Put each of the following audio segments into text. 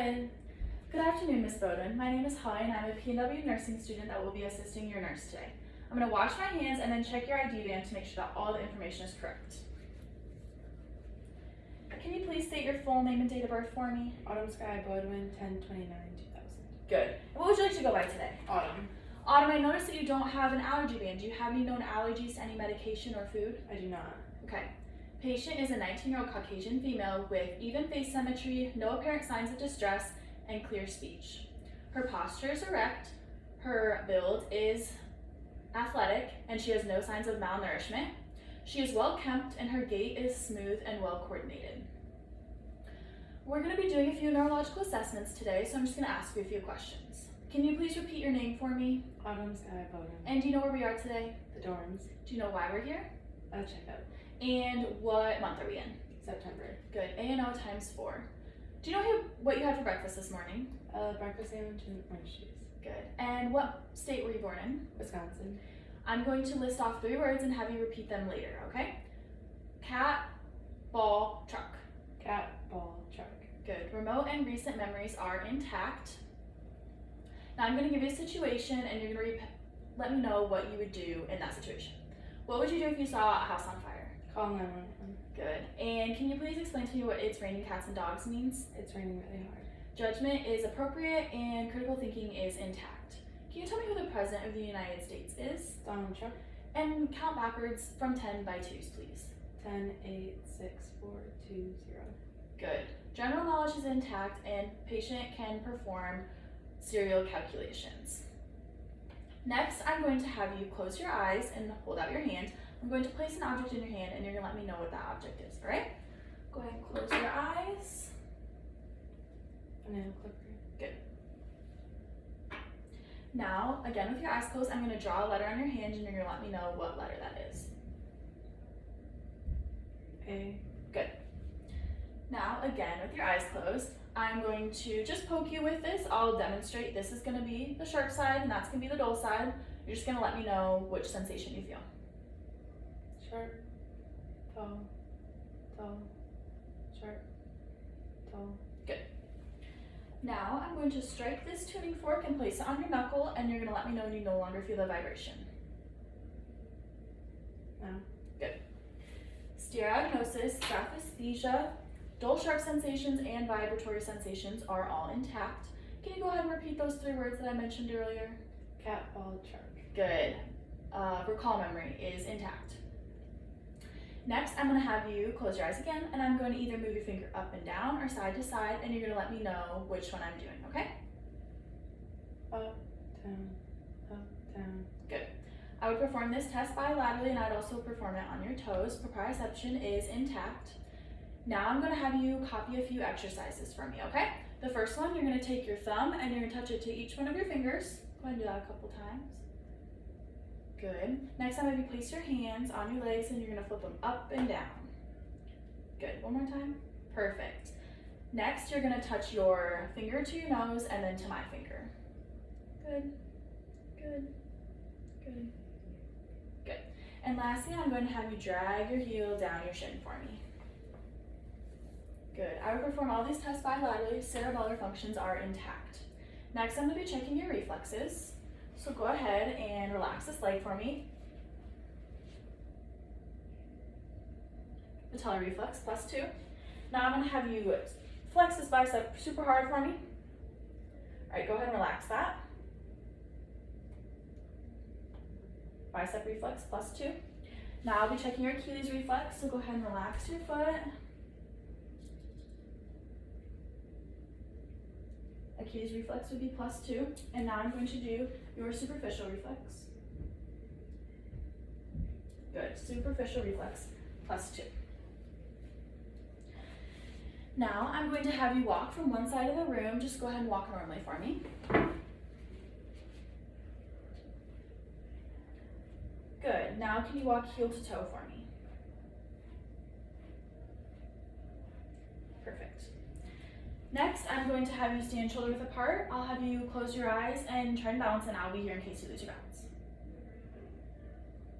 ahead. Good afternoon, Ms. Bowden. My name is Holly and I'm a PNW nursing student that will be assisting your nurse today. I'm going to wash my hands and then check your ID band to make sure that all the information is correct. Can you please state your full name and date of birth for me? Autumn Sky Bodwin, 10/29/2000. Good. And what would you like to go by today? Autumn. Autumn, I noticed that you don't have an allergy band. Do you have any known allergies to any medication or food? I do not. Okay. Patient is a 19-year-old Caucasian female with even face symmetry, no apparent signs of distress, and clear speech. Her posture is erect, her build is athletic, and she has no signs of malnourishment. She is well kempt and her gait is smooth and well coordinated. We're going to be doing a few neurological assessments today, so I'm just going to ask you a few questions. Can you please repeat your name for me? Autumn Sky Bodwin. And do you know where we are today? The dorms. Do you know why we're here? Checkup. And what month are we in? September. Good. A&O times 4. Do you know what you had for breakfast this morning? Breakfast sandwich and orange juice. Good. And what state were you born in? Wisconsin. I'm going to list off 3 words and have you repeat them later, okay? Cat, ball, truck. Cat, ball, truck. Good. Remote and recent memories are intact. Now I'm going to give you a situation and you're going to let me know what you would do in that situation. What would you do if you saw a house on fire? Call 911. Good. And can you please explain to me what it's raining cats and dogs means? It's raining really hard. Judgment is appropriate and critical thinking is intact. Can you tell me who the President of the United States is? Donald Trump. And count backwards from 10 by 2s, please. 10, 8, 6, 4, 2, 0. Good. General knowledge is intact and patient can perform serial calculations. Next, I'm going to have you close your eyes and hold out your hand. I'm going to place an object in your hand and you're going to let me know what that object is, all right? Go ahead and close your eyes. A nail clipper. Good. Now, again with your eyes closed, I'm going to draw a letter on your hand and you're going to let me know what letter that is. A. Good. Now, again with your eyes closed, I'm going to just poke you with this. I'll demonstrate this is going to be the sharp side and that's going to be the dull side. You're just going to let me know which sensation you feel. Sharp, dull, dull, sharp, dull. Good. Now I'm going to strike this tuning fork and place it on your knuckle and you're going to let me know when you no longer feel the vibration. Now. Good. Stereognosis, synesthesia, dull sharp sensations, and vibratory sensations are all intact. Can you go ahead and repeat those 3 words that I mentioned earlier? Cat, ball, truck. Good. Recall memory is intact. Next, I'm going to have you close your eyes again, and I'm going to either move your finger up and down or side to side, and you're going to let me know which one I'm doing, okay? Up, down, up, down. Good. I would perform this test bilaterally, and I'd also perform it on your toes. Proprioception is intact. Now I'm going to have you copy a few exercises for me, okay? The first one, you're going to take your thumb, and you're going to touch it to each one of your fingers. Go ahead and do that a couple times. Good. Next, I'm going to place your hands on your legs and you're going to flip them up and down. Good. One more time. Perfect. Next, you're going to touch your finger to your nose and then to my finger. Good. Good. Good. Good. And lastly, I'm going to have you drag your heel down your shin for me. Good. I will perform all these tests bilaterally. Cerebellar functions are intact. Next, I'm going to be checking your reflexes. So go ahead and relax this leg for me. Patellar reflex +2. Now I'm going to have you flex this bicep super hard for me. All right, go ahead and relax that. Bicep reflex +2. Now I'll be checking your Achilles reflex, so go ahead and relax your foot. Achilles reflex would be +2. And now I'm going to do your superficial reflex. Good, superficial reflex +2. Now I'm going to have you walk from one side of the room. Just go ahead and walk normally for me. Good, now can you walk heel to toe for me? Perfect. Next, I'm going to have you stand shoulder width apart. I'll have you close your eyes and try and balance, and I'll be here in case you lose your balance.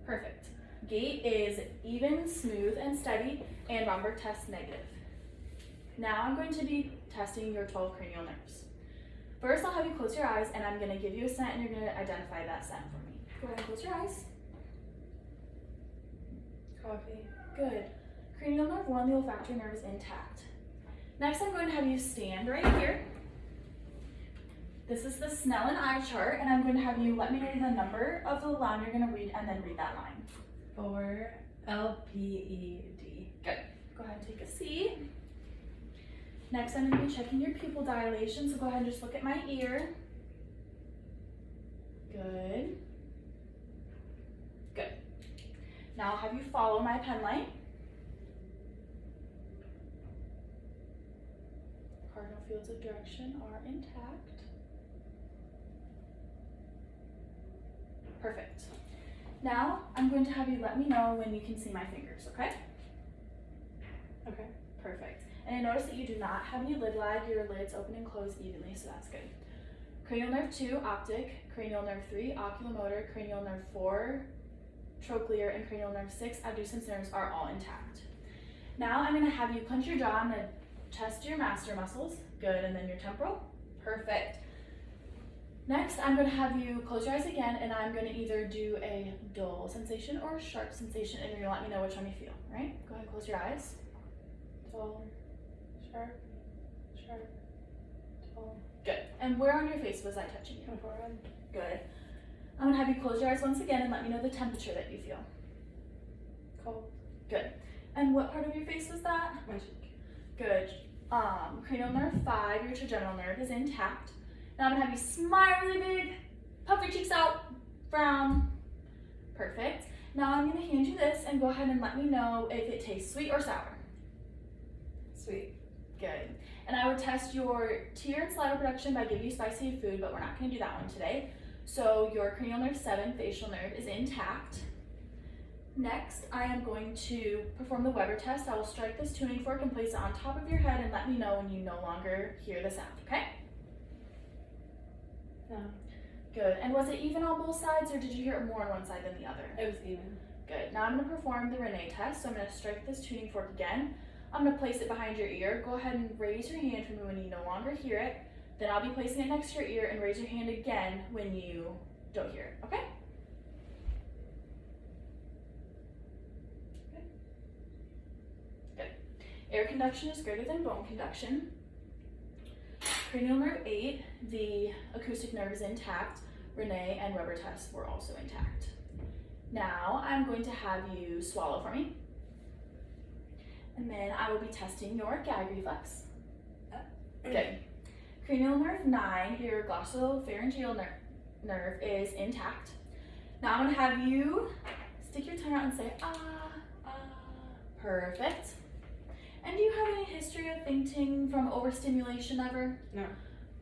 Perfect. Gait is even, smooth, and steady, and Romberg test negative. Now I'm going to be testing your 12 cranial nerves. First, I'll have you close your eyes and I'm going to give you a scent and you're going to identify that scent for me. Go ahead and close your eyes. Coffee. Good. Cranial nerve 1, the olfactory nerve is intact. Next, I'm going to have you stand right here. This is the Snellen eye chart, and I'm going to have you let me know the number of the line you're going to read and then read that line. 4 LPED. Good. Go ahead and take a seat. Next, I'm going to be checking your pupil dilation, so go ahead and just look at my ear. Good. Good. Now I'll have you follow my pen light. Cardinal fields of direction are intact. Perfect. Now I'm going to have you let me know when you can see my fingers, okay? Okay. Perfect. And I notice that you do not have any lid lag. Your lids open and close evenly, so that's good. Cranial nerve 2, optic. Cranial nerve 3, oculomotor. Cranial nerve 4, trochlear. And cranial nerve 6, abducens nerves are all intact. Now I'm going to have you clench your jaw. I'm going to test your master muscles. Good. And then your temporal. Perfect. Next, I'm going to have you close your eyes again, and I'm going to either do a dull sensation or a sharp sensation, and you're going to let me know which one you feel, right? Go ahead and close your eyes. Dull. Sharp. Sharp. Dull. Good. And where on your face was I touching you? My forehead. Good. I'm going to have you close your eyes once again and let me know the temperature that you feel. Cold. Good. And what part of your face was that? My cheek. Good. Cranial nerve 5, your trigeminal nerve is intact. Now I'm going to have you smile really big, puff your cheeks out, frown. Perfect. Now I'm going to hand you this and go ahead and let me know if it tastes sweet or sour. Sweet. Good. And I would test your tear and saliva production by giving you spicy food, but we're not going to do that one today. So your cranial nerve 7, facial nerve, is intact. Next, I am going to perform the Weber test. I will strike this tuning fork and place it on top of your head and let me know when you no longer hear the sound, okay? No. Good. And was it even on both sides, or did you hear it more on one side than the other? It was even. Good. Now I'm going to perform the Renee test. So I'm going to strike this tuning fork again. I'm going to place it behind your ear. Go ahead and raise your hand for me when you no longer hear it. Then I'll be placing it next to your ear and raise your hand again when you don't hear it, okay? Good. Good. Air conduction is greater than bone conduction. Cranial nerve 8, the acoustic nerve is intact. Renee and Weber tests were also intact. Now I'm going to have you swallow for me. And then I will be testing your gag reflex. Good. Cranial nerve 9, your glossopharyngeal nerve is intact. Now I'm going to have you stick your tongue out and say, ah, ah. Perfect. And do you have any history of fainting from overstimulation ever? No.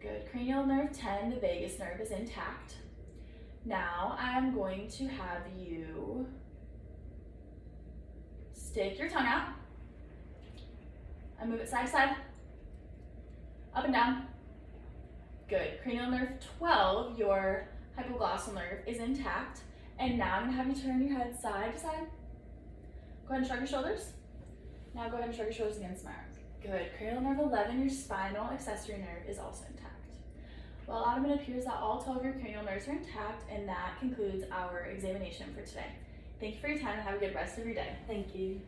Good. Cranial nerve 10, the vagus nerve is intact. Now I'm going to have you stick your tongue out and move it side to side, up and down. Good. Cranial nerve 12, your hypoglossal nerve, is intact. And now I'm going to have you turn your head side to side. Go ahead and shrug your shoulders. Now go ahead and shrug your shoulders again, smile. Good. Cranial nerve 11, your spinal accessory nerve, is also intact. Well, Autumn, it appears that all 12 of your cranial nerves are intact, and that concludes our examination for today. Thank you for your time and have a good rest of your day. Thank you.